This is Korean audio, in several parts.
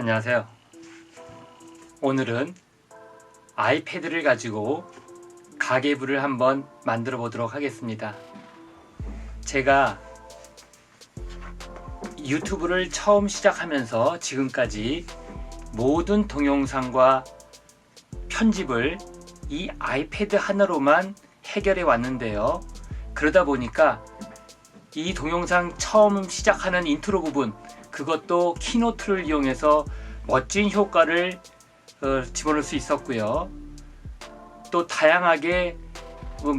안녕하세요. 오늘은 아이패드를 가지고 가계부를 한번 만들어 보도록 하겠습니다. 제가 유튜브를 처음 시작하면서 지금까지 모든 동영상과 편집을 이 아이패드 하나로만 해결해 왔는데요. 그러다 보니까 이 동영상 처음 시작하는 인트로 부분, 그것도 키노트를 이용해서 멋진 효과를 집어넣을 수 있었고요. 또 다양하게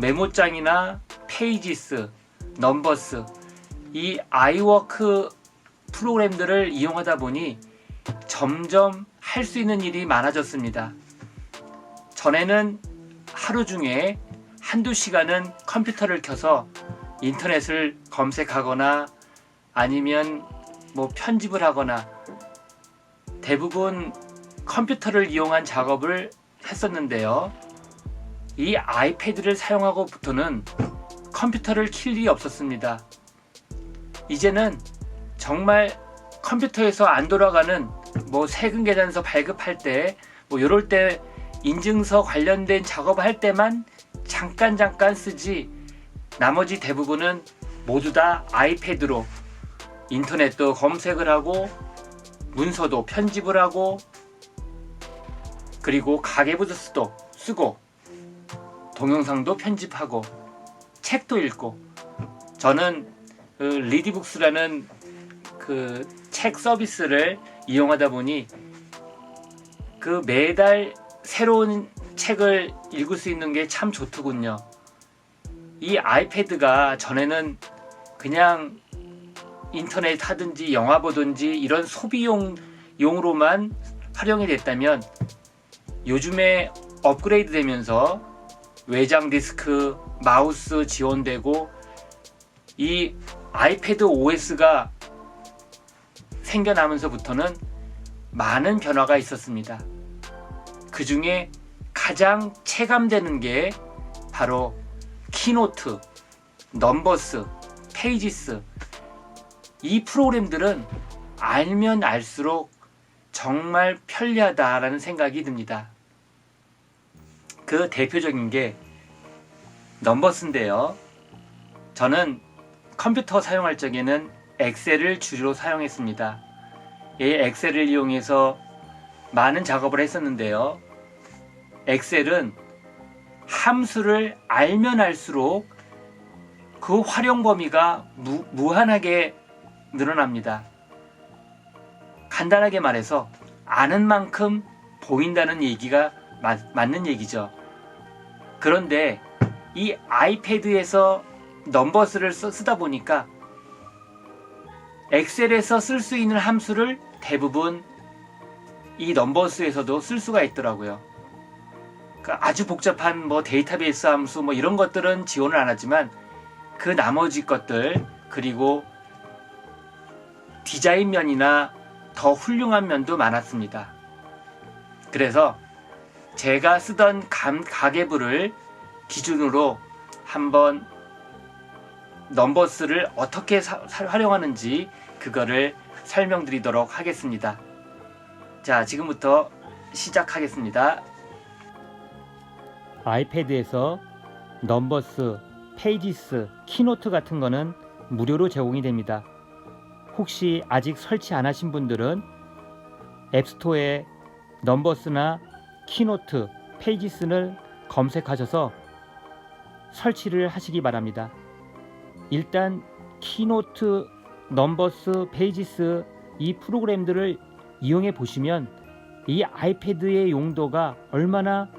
메모장이나 페이지스, 넘버스, 이 아이워크 프로그램들을 이용하다 보니 점점 할 수 있는 일이 많아졌습니다. 전에는 하루 중에 한두 시간은 컴퓨터를 켜서 인터넷을 검색하거나 아니면 편집을 하거나 대부분 컴퓨터를 이용한 작업을 했었는데요. 이 아이패드를 사용하고부터는 컴퓨터를 킬 일이 없었습니다. 이제는 정말 컴퓨터에서 안 돌아가는 세금 계산서 발급할 때 이럴 때 인증서 관련된 작업을 할 때만 잠깐 쓰지, 나머지 대부분은 모두 다 아이패드로 인터넷도 검색을 하고 문서도 편집을 하고 그리고 가계부도 쓰고 동영상도 편집하고 책도 읽고, 저는 리디북스라는 그 책 서비스를 이용하다 보니 매달 새로운 책을 읽을 수 있는 게 참 좋더군요. 이 아이패드가 전에는 그냥 인터넷 하든지 영화 보든지 이런 소비용으로만 활용이 됐다면, 요즘에 업그레이드 되면서 외장 디스크, 마우스 지원되고 이 아이패드 OS가 생겨나면서부터는 많은 변화가 있었습니다. 그 중에 가장 체감되는 게 바로 키노트, 넘버스, 페이지스, 이 프로그램들은 알면 알수록 정말 편리하다라는 생각이 듭니다. 그 대표적인 게 넘버스인데요. 저는 컴퓨터 사용할 적에는 엑셀을 주로 사용했습니다. 이 엑셀을 이용해서 많은 작업을 했었는데요. 엑셀은 함수를 알면 알수록 그 활용 범위가 무한하게 늘어납니다. 간단하게 말해서 아는 만큼 보인다는 얘기가 맞는 얘기죠. 그런데 이 아이패드에서 넘버스를 쓰다 보니까 엑셀에서 쓸 수 있는 함수를 대부분 이 넘버스에서도 쓸 수가 있더라고요. 그러니까 아주 복잡한 데이터베이스 함수 이런 것들은 지원을 안 하지만 그 나머지 것들, 그리고 디자인 면이나 더 훌륭한 면도 많았습니다. 그래서 제가 쓰던 가계부를 기준으로 한번 넘버스를 어떻게 활용하는지 그거를 설명드리도록 하겠습니다. 자, 지금부터 시작하겠습니다. 아이패드에서 넘버스, 페이지스, 키노트 같은 거는 무료로 제공이 됩니다. 혹시 아직 설치 안 하신 분들은 앱스토어에 넘버스나 키노트, 페이지스를 검색하셔서 설치를 하시기 바랍니다. 일단 키노트, 넘버스, 페이지스 이 프로그램들을 이용해 보시면 이 아이패드의 용도가 얼마나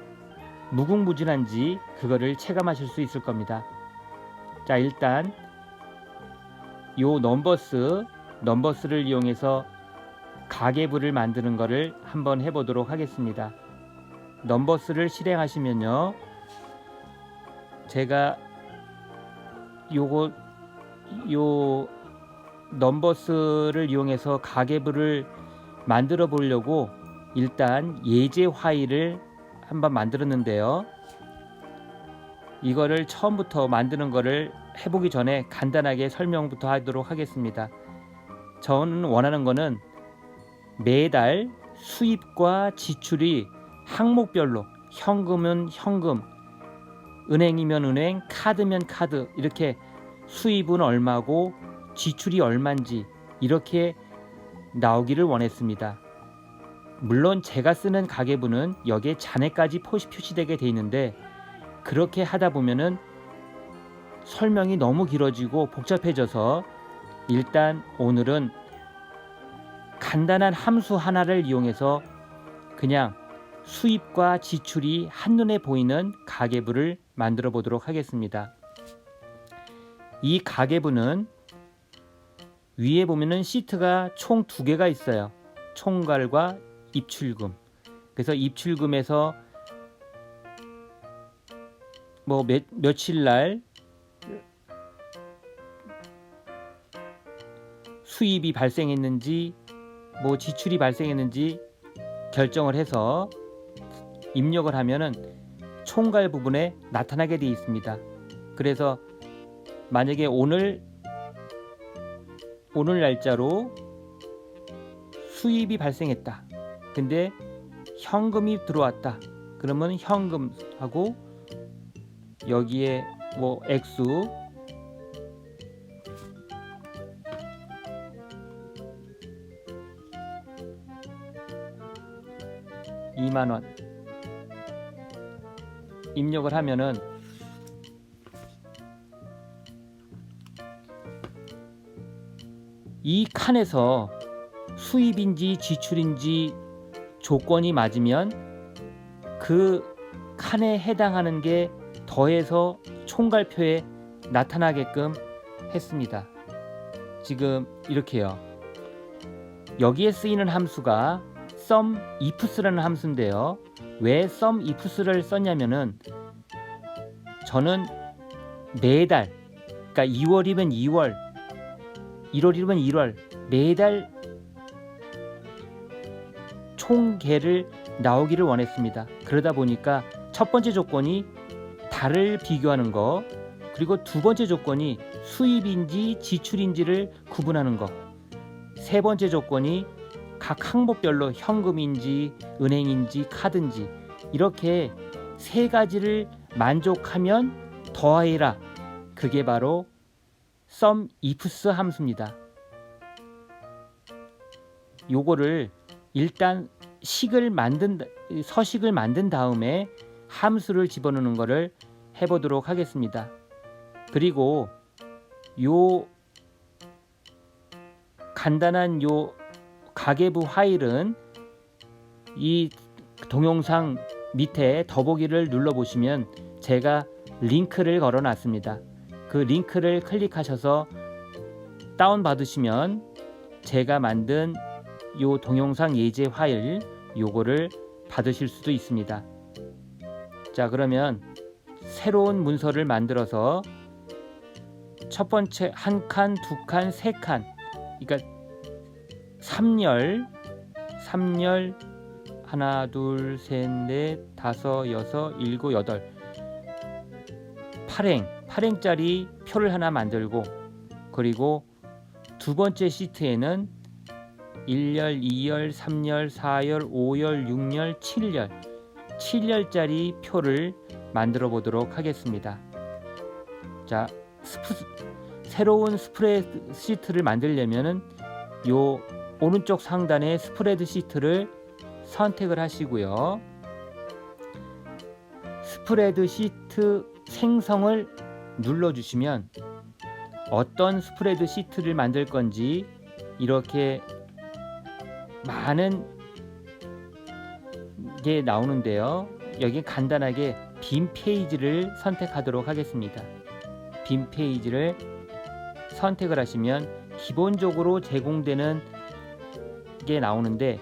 무궁무진한지 그거를 체감하실 수 있을 겁니다. 자, 일단 요 넘버스를 이용해서 가계부를 만드는 거를 한번 해보도록 하겠습니다. 넘버스를 실행하시면요, 제가 요 넘버스를 이용해서 가계부를 만들어 보려고 일단 예제 파일을 한번 만들었는데요. 이거를 처음부터 만드는 거를 해보기 전에 간단하게 설명부터 하도록 하겠습니다. 저는 원하는 거는 매달 수입과 지출이 항목별로 현금은 현금, 은행이면 은행, 카드면 카드 이렇게 수입은 얼마고 지출이 얼마인지 이렇게 나오기를 원했습니다. 물론 제가 쓰는 가계부는 여기에 잔액까지 표시되게 돼 있는데 그렇게 하다 보면은 설명이 너무 길어지고 복잡해져서 일단 오늘은 간단한 함수 하나를 이용해서 그냥 수입과 지출이 한눈에 보이는 가계부를 만들어 보도록 하겠습니다. 이 가계부는 위에 보면은 시트가 총 2개가 있어요. 총괄과 입출금. 그래서 입출금에서 뭐 며칠 날 수입이 발생했는지 뭐 지출이 발생했는지 결정을 해서 입력을 하면은 총괄 부분에 나타나게 되어 있습니다. 그래서 만약에 오늘 날짜로 수입이 발생했다. 근데 현금이 들어왔다. 그러면 현금하고 여기에 뭐 액수 2만원 입력을 하면은 이 칸에서 수입인지 지출인지 조건이 맞으면 그 칸에 해당하는 게 더해서 총괄표에 나타나게끔 했습니다. 지금 이렇게요. 여기에 쓰이는 함수가 SUMIFS라는 함수인데요. 왜 SUMIFS를 썼냐면은 저는 매달, 그러니까 2월이면 2월, 1월이면 1월 매달 총계를 나오기를 원했습니다. 그러다 보니까 첫 번째 조건이 달을 비교하는 거, 그리고 두 번째 조건이 수입인지 지출인지를 구분하는 거, 세 번째 조건이 각 항목별로 현금인지 은행인지 카드인지 이렇게 세 가지를 만족하면 더해라. 그게 바로 SUMIFS 함수입니다. 요거를 일단 서식을 만든 다음에 함수를 집어넣는 거를 해보도록 하겠습니다. 그리고 요 간단한 요 가계부 파일은 이 동영상 밑에 더보기를 눌러보시면 제가 링크를 걸어 놨습니다. 그 링크를 클릭하셔서 다운받으시면 제가 만든 요 동영상 예제 파일 요거를 받으실 수도 있습니다. 자, 그러면 새로운 문서를 만들어서 첫 번째 한 칸, 두 칸, 세 칸, 그러니까 3열 하나, 둘, 셋, 넷, 다섯, 여섯, 일곱, 여덟 8행짜리 표를 하나 만들고, 그리고 두 번째 시트에는 1열, 2열, 3열, 4열, 5열, 6열, 7열짜리 표를 만들어 보도록 하겠습니다. 자, 새로운 스프레드 시트를 만들려면은 요 오른쪽 상단에 스프레드 시트를 선택을 하시고요. 스프레드 시트 생성을 눌러주시면 어떤 스프레드 시트를 만들 건지 이렇게 많은 게 나오는데요. 여기 간단하게 빈 페이지를 선택하도록 하겠습니다. 빈 페이지를 선택을 하시면 기본적으로 제공되는 게 나오는데,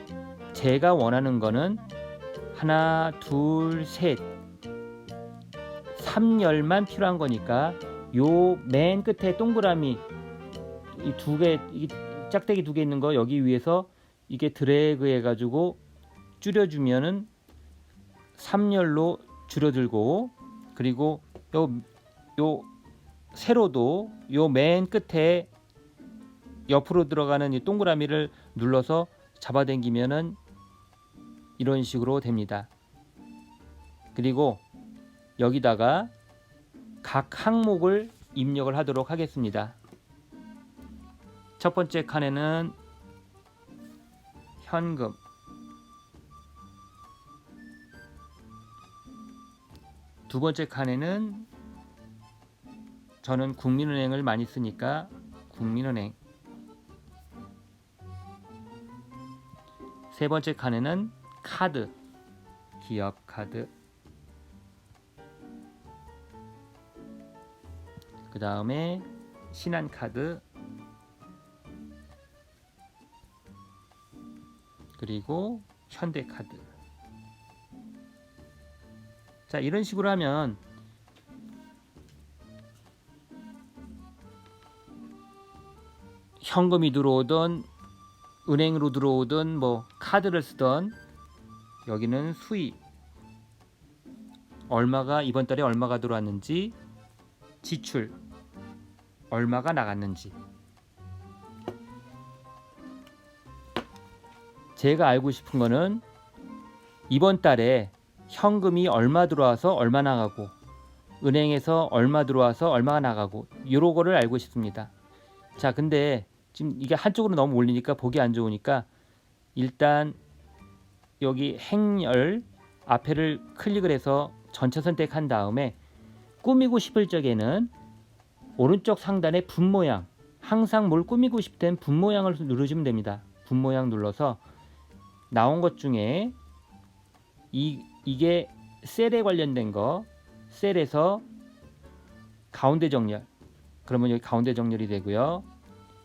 제가 원하는 거는 하나, 둘, 셋 3열만 필요한 거니까 요 맨 끝에 동그라미 이 두 개, 이 짝대기 두 개 있는 거 여기 위에서 이게 드래그 해가지고 줄여주면은 3열로 줄어들고, 그리고 요 세로도 요 맨 끝에 옆으로 들어가는 이 동그라미를 눌러서 잡아당기면은 이런 식으로 됩니다. 그리고 여기다가 각 항목을 입력을 하도록 하겠습니다. 첫 번째 칸에는 현금, 두 번째 칸에는 저는 국민은행을 많이 쓰니까 국민은행, 세 번째 칸에는 카드, 기업 카드, 그 다음에 신한카드, 그리고 현대카드. 자, 이런 식으로 하면 현금이 들어오든 은행으로 들어오든 뭐 카드를 쓰던 여기는 수입, 얼마가 이번 달에 얼마가 들어왔는지, 지출 얼마가 나갔는지. 제가 알고 싶은 거는 이번 달에 현금이 얼마 들어와서 얼마 나가고 은행에서 얼마 들어와서 얼마가 나가고 이런 거를 알고 싶습니다. 자, 근데 지금 이게 한쪽으로 너무 올리니까 보기 안 좋으니까 일단 여기 행렬 앞에를 클릭을 해서 전체 선택한 다음에 꾸미고 싶을 적에는 오른쪽 상단에 분 모양, 항상 뭘 꾸미고 싶을 땐 분 모양을 누르시면 됩니다. 분 모양 눌러서 나온 것 중에 이게 셀에 관련된 거, 셀에서 가운데 정렬, 그러면 여기 가운데 정렬이 되고요.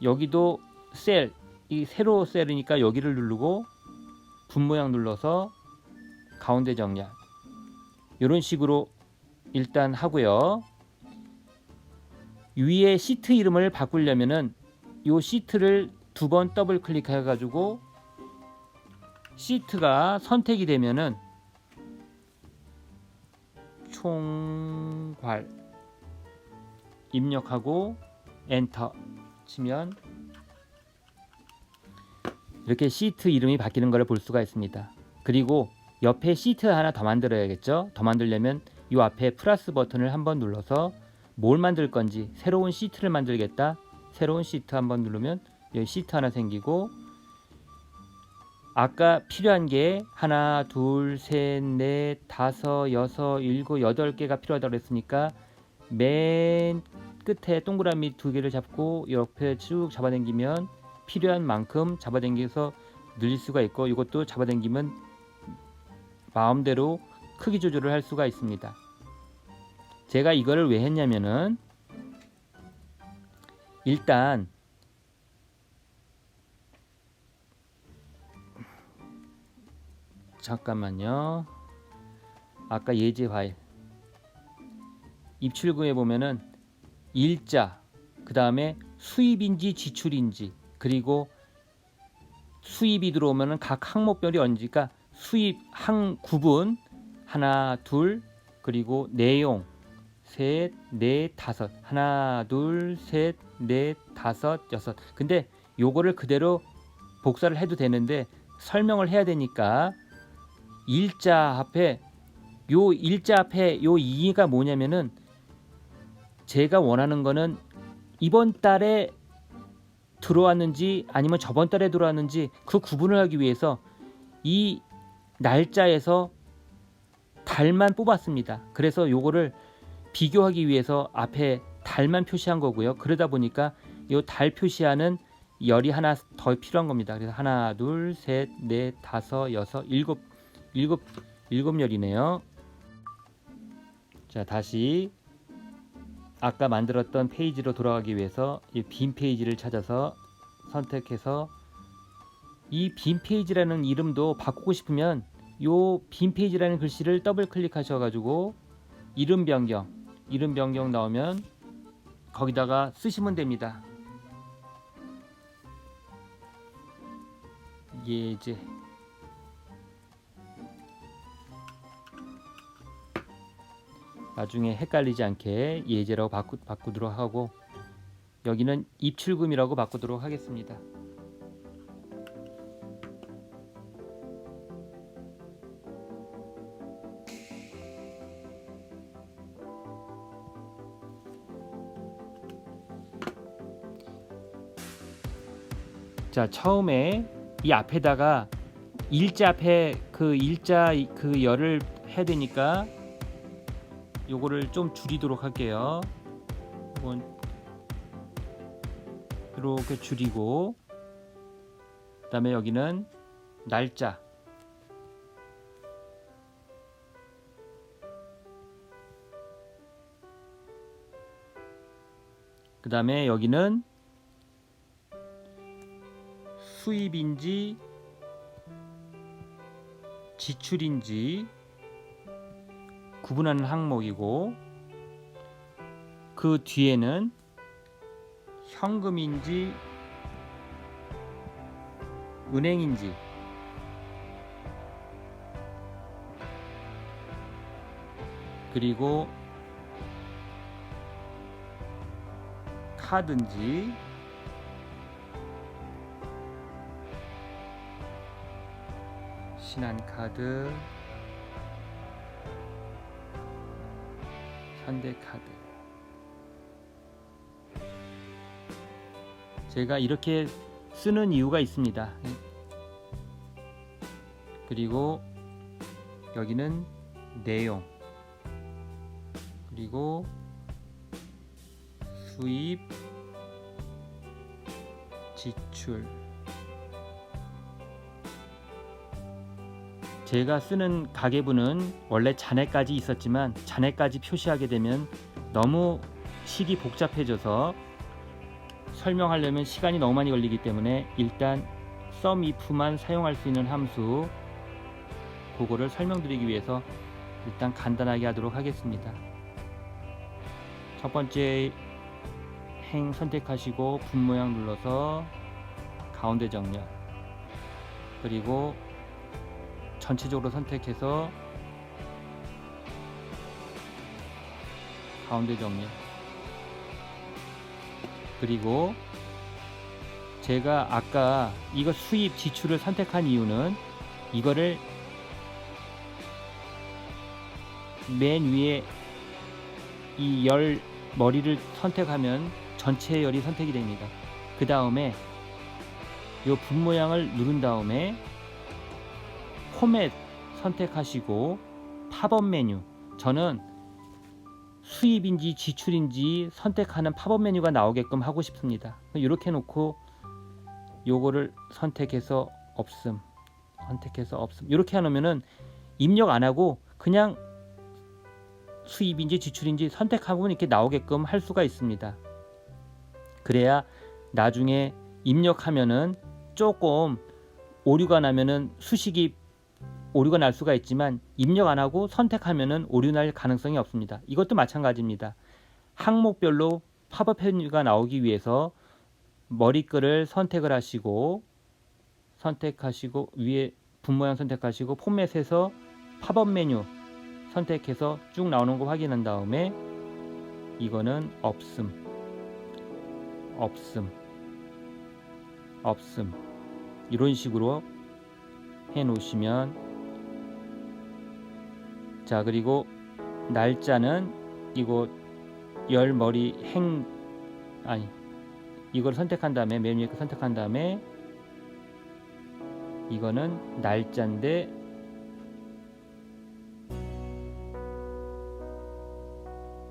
여기도 셀, 이 세로 셀이니까 여기를 누르고 분 모양 눌러서 가운데 정렬, 이런 식으로 일단 하고요. 위에 시트 이름을 바꾸려면은 이 시트를 두 번 더블 클릭해 가지고 시트가 선택이 되면은 총괄 입력하고 엔터 치면 이렇게 시트 이름이 바뀌는 것을 볼 수가 있습니다. 그리고 옆에 시트 하나 더 만들어야겠죠. 더 만들려면 이 앞에 플러스 버튼을 한번 눌러서 뭘 만들 건지, 새로운 시트를 만들겠다, 새로운 시트 한번 누르면 여기 시트 하나 생기고, 아까 필요한 게 하나, 둘, 셋, 넷, 다섯, 여섯, 일곱, 8개가 필요하다고 그랬으니까 맨 끝에 동그라미 2개를 잡고 옆에 쭉 잡아당기면 필요한 만큼 잡아당겨서 늘릴 수가 있고, 이것도 잡아당기면 마음대로 크기 조절을 할 수가 있습니다. 제가 이거를 왜 했냐면은 일단 잠깐만요. 아까 예제 파일 입출금에 보면은 일자, 그 다음에 수입인지 지출인지, 그리고 수입이 들어오면은 각 항목별이 언제니까 수입 항 구분 하나, 둘, 그리고 내용 셋, 넷, 다섯, 하나, 둘, 셋, 넷, 다섯, 여섯. 근데 요거를 그대로 복사를 해도 되는데 설명을 해야 되니까 일자 앞에 요 2가 뭐냐면은 제가 원하는 거는 이번 달에 들어왔는지 아니면 저번 달에 들어왔는지 그 구분을 하기 위해서 이 날짜에서 달만 뽑았습니다. 그래서 요거를 비교하기 위해서 앞에 달만 표시한 거고요. 그러다 보니까 이 달 표시하는 열이 하나 더 필요한 겁니다. 그래서 하나, 둘, 셋, 넷, 다섯, 여섯, 일곱 열이네요. 자, 다시 아까 만들었던 페이지로 돌아가기 위해서 이 빈 페이지를 찾아서 선택해서 이 빈 페이지라는 이름도 바꾸고 싶으면 요 빈 페이지라는 글씨를 더블 클릭하셔 가지고 이름 변경 나오면 거기다가 쓰시면 됩니다. 예제 나중에 헷갈리지 않게 예제라고 바꾸도록 하고 여기는 입출금이라고 바꾸도록 하겠습니다. 자, 처음에 이 앞에다가 일자 앞에 그 일자 그 열을 해야 되니까 요거를 좀 줄이도록 할게요. 이건 이렇게 줄이고, 그 다음에 여기는 날짜, 그 다음에 여기는 수입인지 지출인지 구분하는 항목이고, 그 뒤에는 현금인지 은행인지, 그리고 카드인지, 신한카드, 현대카드. 제가 이렇게 쓰는 이유가 있습니다. 그리고 여기는 내용, 그리고 수입, 지출. 제가 쓰는 가계부는 원래 잔해까지 있었지만 잔해까지 표시하게 되면 너무 식이 복잡해져서 설명하려면 시간이 너무 많이 걸리기 때문에 일단 SUMIF만 사용할 수 있는 함수, 그거를 설명드리기 위해서 일단 간단하게 하도록 하겠습니다. 첫 번째 행 선택하시고 분 모양 눌러서 가운데 정렬, 그리고 전체적으로 선택해서 가운데 정렬, 그리고 제가 아까 이거 수입 지출을 선택한 이유는 이거를 맨 위에 이 열 머리를 선택하면 전체 열이 선택이 됩니다. 그 다음에 이 분 모양을 누른 다음에 포맷 선택하시고 팝업 메뉴, 저는 수입인지 지출인지 선택하는 팝업 메뉴가 나오게끔 하고 싶습니다. 이렇게 놓고 요거를 선택해서 없음, 선택해서 없음, 이렇게 해놓으면은 입력 안 하고 그냥 수입인지 지출인지 선택하고 이렇게 나오게끔 할 수가 있습니다. 그래야 나중에 입력하면은 조금 오류가 나면은 수식이 오류가 날 수가 있지만 입력 안 하고 선택하면은 오류 날 가능성이 없습니다. 이것도 마찬가지입니다. 항목별로 팝업 메뉴가 나오기 위해서 머리글을 선택을 하시고 위에 분 모양 선택하시고 포맷에서 팝업 메뉴 선택해서 쭉 나오는 거 확인한 다음에 이거는 없음, 없음, 없음, 이런 식으로 해 놓으시면, 자, 그리고 날짜는 이거 열 머리 이걸 선택한 다음에 맨 위에 거 선택한 다음에 이거는 날짜인데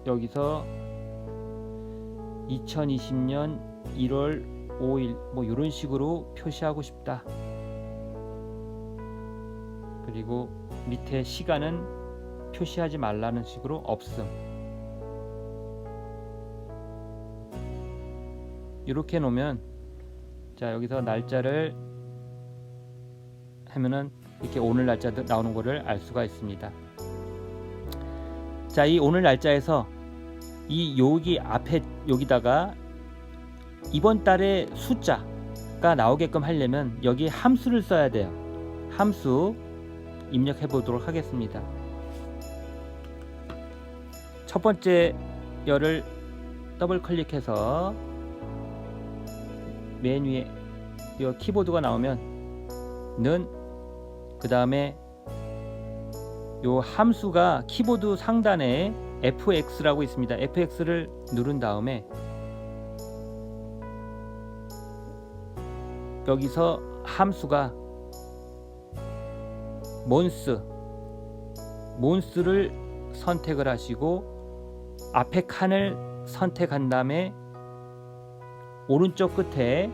여기서 2020년 1월 5일 뭐 이런 식으로 표시하고 싶다. 그리고 밑에 시간은 표시하지 말라는 식으로 없음. 이렇게 놓으면, 자, 여기서 날짜를 하면은 이렇게 오늘 날짜 나오는 거를 알 수가 있습니다. 자, 이 오늘 날짜에서 여기 앞에 여기다가 이번 달의 숫자가 나오게끔 하려면 여기 함수를 써야 돼요. 함수 입력해 보도록 하겠습니다. 첫 번째 열을 더블 클릭해서 맨 위에 이 키보드가 나오면 는, 그 다음에 요 함수가 키보드 상단에 fx라고 있습니다. fx를 누른 다음에 여기서 함수가 몬스를 선택을 하시고 앞에 칸을 선택한 다음에 오른쪽 끝에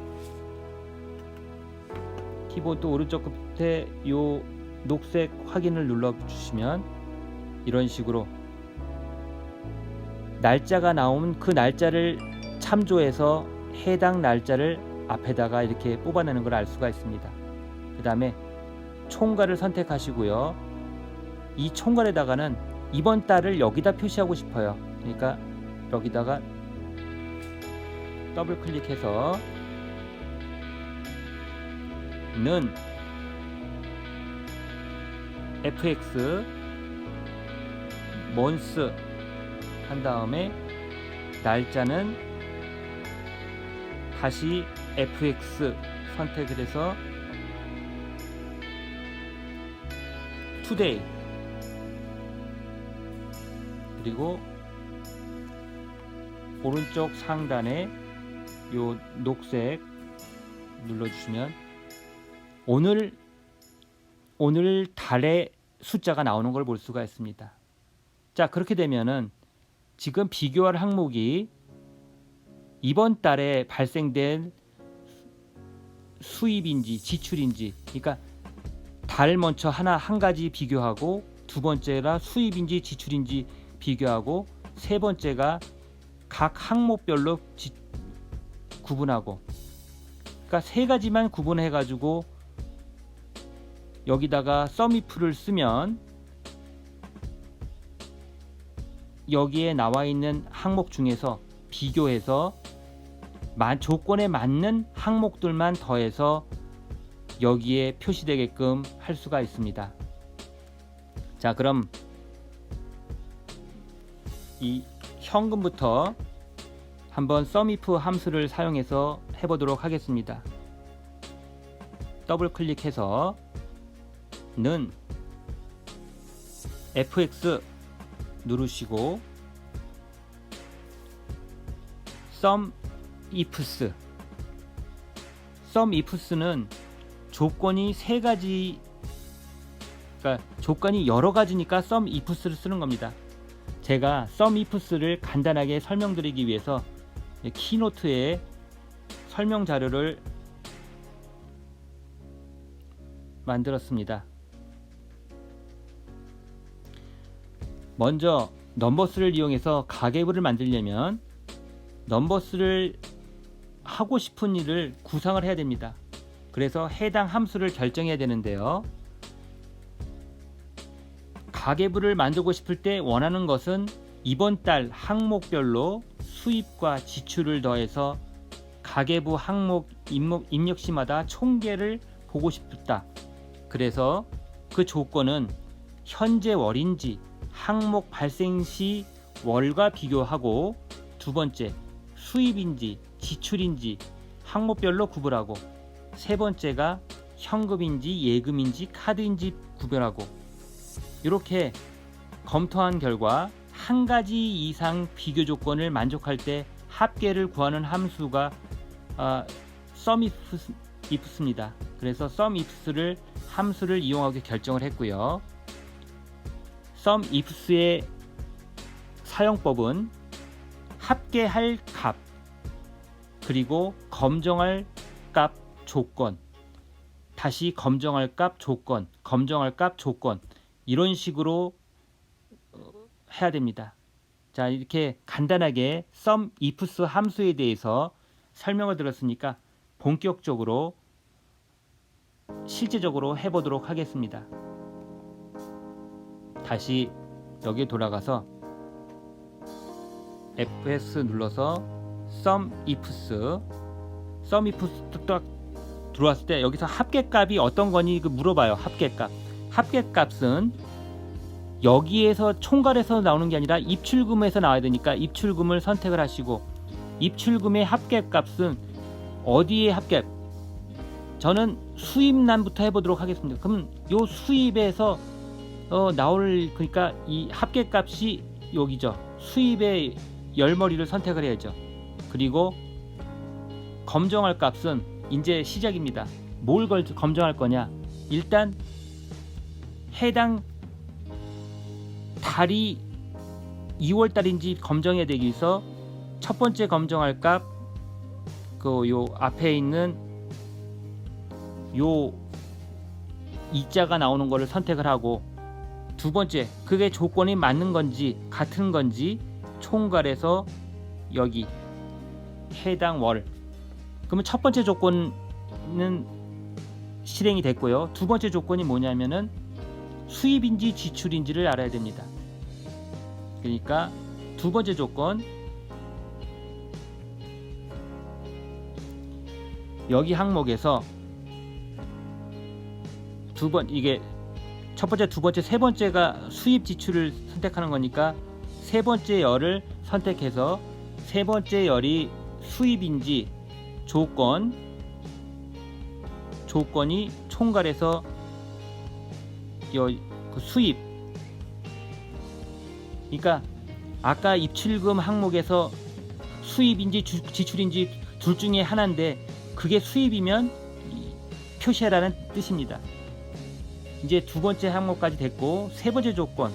키보드 오른쪽 끝에 요 녹색 확인을 눌러 주시면 이런 식으로 날짜가 나오면 그 날짜를 참조해서 해당 날짜를 앞에다가 이렇게 뽑아내는 걸 알 수가 있습니다. 그 다음에 총괄을 선택하시고요. 이 총괄에다가는 이번 달을 여기다 표시하고 싶어요. 그러니까 여기다가 더블 클릭해서 는 fx month 한 다음에 날짜는 다시 fx 선택을 해서 today 그리고 오른쪽 상단에 요 녹색 눌러주시면 오늘 달의 숫자가 나오는 걸 볼 수가 있습니다. 자, 그렇게 되면은 지금 비교할 항목이 이번 달에 발생된 수입인지 지출인지, 그러니까 달 먼저 한 가지 비교하고 두 번째가 수입인지 지출인지 비교하고 세 번째가 각 항목별로 구분하고, 그러니까 세 가지만 구분해 가지고 여기다가 썸이프를 쓰면 여기에 나와 있는 항목 중에서 비교해서 조건에 맞는 항목들만 더해서 여기에 표시되게끔 할 수가 있습니다. 자, 그럼 이 현금부터 한번 썸이프 함수를 사용해서 해보도록 하겠습니다. 더블 클릭해서 는 fx 누르시고 SUMIFS는 조건이 세 가지, 그러니까 조건이 여러 가지니까 SUMIFS를 쓰는 겁니다. 제가 SUMIFS를 간단하게 설명드리기 위해서 키노트에 설명 자료를 만들었습니다. 먼저 넘버스를 이용해서 가계부를 만들려면 넘버스를 하고 싶은 일을 구상을 해야 됩니다. 그래서 해당 함수를 결정해야 되는데요. 가계부를 만들고 싶을 때 원하는 것은 이번 달 항목별로 수입과 지출을 더해서 가계부 항목 입력 시마다 총계를 보고 싶다. 그래서 그 조건은 현재 월인지 항목 발생 시 월과 비교하고, 두 번째 수입인지 지출인지 항목별로 구분하고, 세 번째가 현금인지 예금인지 카드인지 구별하고, 이렇게 검토한 결과 한 가지 이상 비교 조건을 만족할 때 합계를 구하는 함수가 SUMIFS입니다. 그래서 SUMIFS를 함수를 이용하게 결정을 했고요. SUMIFS의 사용법은 합계할 값 그리고 검정할 값 조건, 다시 검정할 값 조건, 검정할 값 조건, 이런 식으로 해야 됩니다. 자, 이렇게 간단하게 SUMIFS 함수에 대해서 설명을 들었으니까 본격적으로 실제적으로 해보도록 하겠습니다. 다시 여기에 돌아가서 FS 눌러서 SUMIFS 딱 들어왔을 때 여기서 합계값이 어떤 거니 물어봐요. 합계값은 여기에서 총괄에서 나오는 게 아니라 입출금에서 나와야 되니까 입출금을 선택을 하시고, 입출금의 합계값은 어디에 합계? 저는 수입란부터 해보도록 하겠습니다. 그럼 요 수입에서 그러니까 이 합계값이 여기죠. 수입의 열머리를 선택을 해야죠. 그리고 검정할 값은 이제 시작입니다. 뭘 검정할 거냐? 일단 해당 달이 2월 달인지 검정해야 되기 위해서 첫 번째 검정할 값, 요 앞에 있는 요 이자가 나오는 거를 선택을 하고, 두 번째 그게 조건이 맞는 건지 같은 건지 총괄해서 여기 해당 월, 그러면 첫 번째 조건은 실행이 됐고요. 두 번째 조건이 뭐냐면은 수입인지 지출인지를 알아야 됩니다. 그러니까 두 번째 조건, 여기 항목에서 이게 첫 번째, 두 번째, 세 번째가 수입 지출을 선택하는 거니까 세 번째 열을 선택해서 세 번째 열이 수입인지 조건이 총괄해서 그 수입, 그러니까 아까 입출금 항목에서 수입인지 지출인지 둘 중에 하나인데 그게 수입이면 표시하라는 뜻입니다. 이제 두 번째 항목까지 됐고, 세 번째 조건,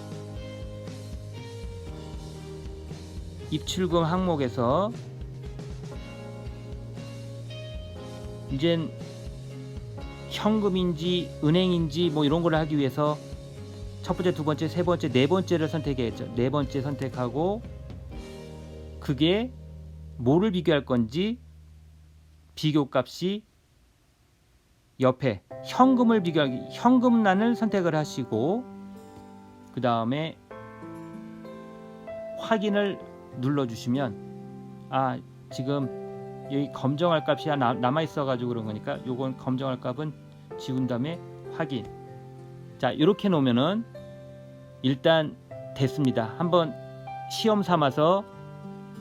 입출금 항목에서 이젠 현금인지 은행인지 뭐 이런 걸 하기 위해서 첫 번째, 두 번째, 세 번째, 네 번째를 선택했죠. 네 번째 선택하고, 그게 뭐를 비교할 건지 비교값이 옆에 현금을 비교하기, 현금란을 선택을 하시고 그 다음에 확인을 눌러주시면, 지금 여기 검정할 값이 남아 있어 가지고 그런 거니까 요건 검정할 값은 지운 다음에 확인. 자, 이렇게 놓으면은 일단 됐습니다. 한번 시험 삼아서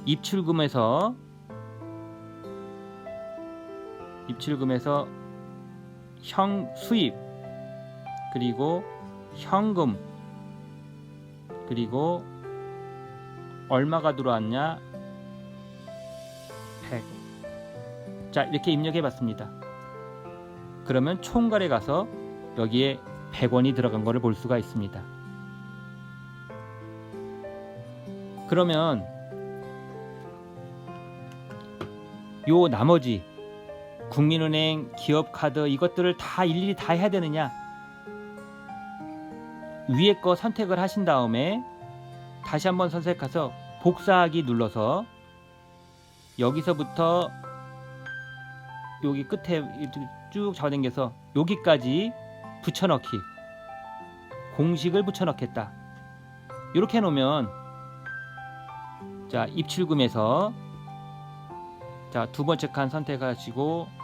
입출금에서 수입, 그리고 현금, 그리고 얼마가 들어왔냐, 100. 자, 이렇게 입력해 봤습니다. 그러면 총괄에 가서 여기에 100원이 들어간 거를 볼 수가 있습니다. 그러면 요 나머지 국민은행, 기업카드 이것들을 다 일일이 다 해야 되느냐? 위에 거 선택을 하신 다음에 다시 한번 선택해서 복사하기 눌러서 여기서부터 여기 끝에 쭉 잡아당겨서 여기까지 붙여넣기, 공식을 붙여넣겠다. 이렇게 해놓으면, 자, 입출금에서 자, 두 번째 칸 선택하시고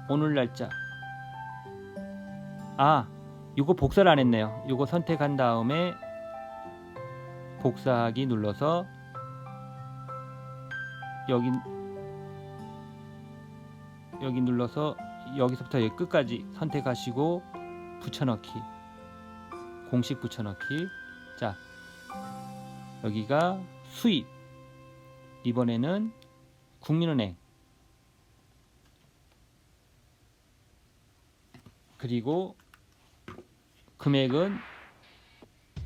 오늘 날짜, 요거 복사를 안 했네요. 요거 선택한 다음에 복사하기 눌러서 여기 눌러서 여기서부터 여기 끝까지 선택하시고 붙여넣기, 공식 붙여넣기. 자, 여기가 수입, 이번에는 국민은행, 그리고 금액은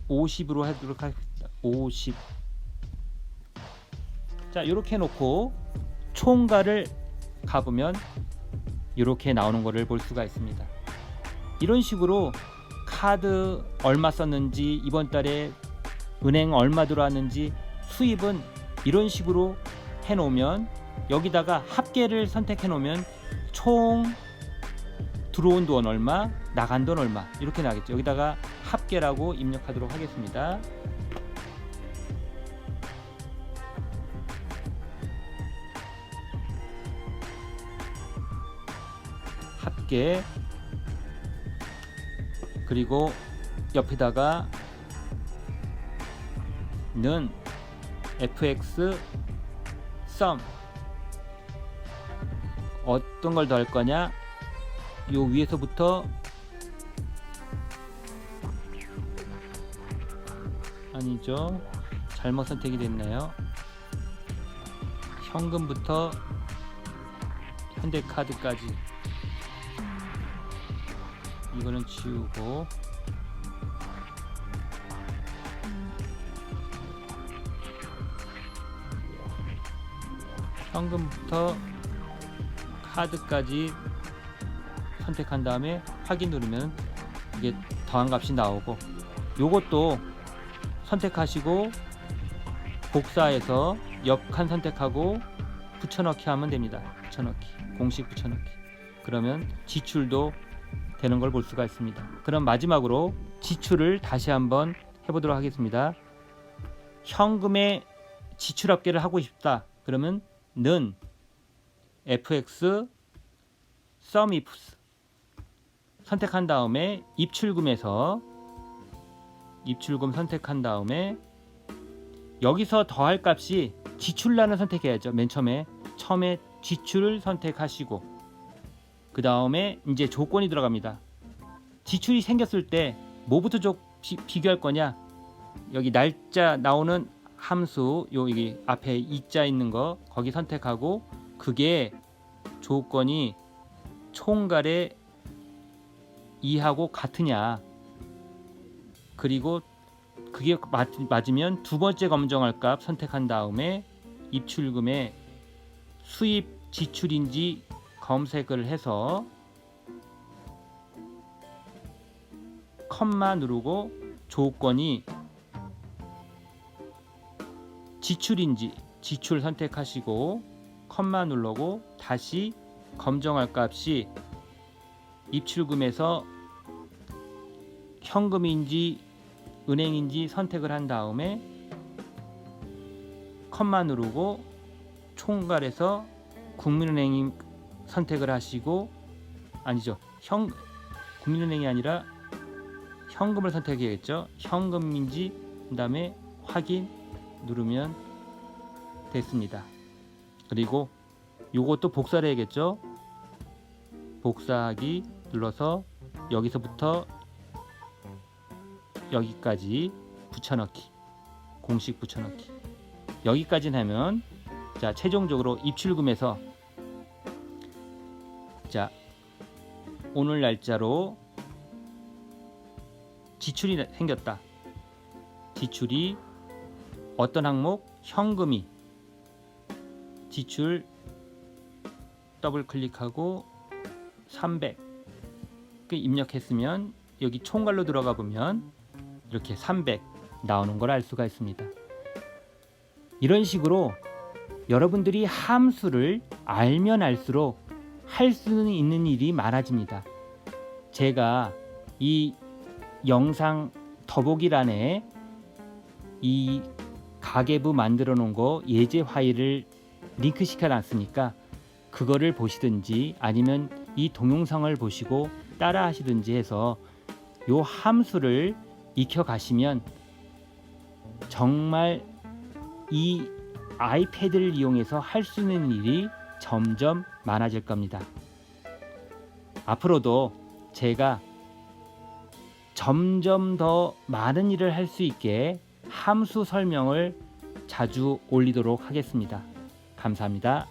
50으로 하도록 하겠습니다. 50. 자, 이렇게 놓고 총괄을 가보면 이렇게 나오는 것을 볼 수가 있습니다. 이런 식으로 카드 얼마 썼는지, 이번 달에 은행 얼마 들어왔는지, 수입은 이런 식으로 해놓으면, 여기다가 합계를 선택해 놓으면 총 들어온 돈 얼마, 나간 돈 얼마 이렇게 나겠죠. 여기다가 합계라고 입력하도록 하겠습니다. 합계, 그리고 옆에다가 는 fx sum, 어떤 걸 더할 거냐, 요 위에서부터, 아니죠, 잘못 선택이 됐네요. 현금부터 현대카드까지 이거는 지우고 현금부터 카드까지 선택한 다음에 확인 누르면 이게 더한 값이 나오고, 요것도 선택하시고 복사해서 옆 칸 선택하고 붙여넣기 하면 됩니다. 붙여넣기, 공식 붙여넣기. 그러면 지출도 되는 걸 볼 수가 있습니다. 그럼 마지막으로 지출을 다시 한번 해보도록 하겠습니다. 현금의 지출 합계를 하고 싶다. 그러면 는 fx sumifs 선택한 다음에 입출금에서 입출금 선택한 다음에 여기서 더할 값이 지출란을 선택해야죠. 맨 처음에 지출을 선택하시고 그 다음에 이제 조건이 들어갑니다. 지출이 생겼을 때 뭐부터 비교할 거냐? 여기 날짜 나오는 함수 여기 앞에 이자 있는 거 거기 선택하고, 그게 조건이 총괄의 2하고 같으냐, 그리고 그게 맞으면 두 번째 검정할 값 선택한 다음에 입출금의 수입 지출인지 검색을 해서 컴마 누르고 조건이 지출인지 지출 선택하시고 컴마 누르고 다시 검정할 값이 입출금에서 현금인지 은행인지 선택을 한 다음에 컴마 누르고 총괄해서 국민은행이 선택을 하시고, 아니죠, 국민은행이 아니라 현금을 선택해야겠죠. 현금인지 그 다음에 확인 누르면 됐습니다. 그리고 요것도 복사를 해야겠죠. 복사하기 눌러서 여기서부터 여기까지 붙여넣기, 공식 붙여넣기. 여기까지 하면 자 최종적으로 입출금에서 자 오늘 날짜로 지출이 생겼다. 지출이 어떤 항목? 현금이 지출 더블 클릭하고 300 입력했으면 여기 총괄로 들어가 보면 이렇게 300 나오는 걸 알 수가 있습니다. 이런 식으로 여러분들이 함수를 알면 알수록 할 수 있는 일이 많아집니다. 제가 이 영상 더보기란에 이 가계부 만들어 놓은 거 예제 파일을 링크 시켜 놨으니까 그거를 보시든지 아니면 이 동영상을 보시고 따라 하시든지 해서 요 함수를 익혀 가시면 정말 이 아이패드를 이용해서 할 수 있는 일이 점점 많아질 겁니다. 앞으로도 제가 점점 더 많은 일을 할 수 있게 함수 설명을 자주 올리도록 하겠습니다. 감사합니다.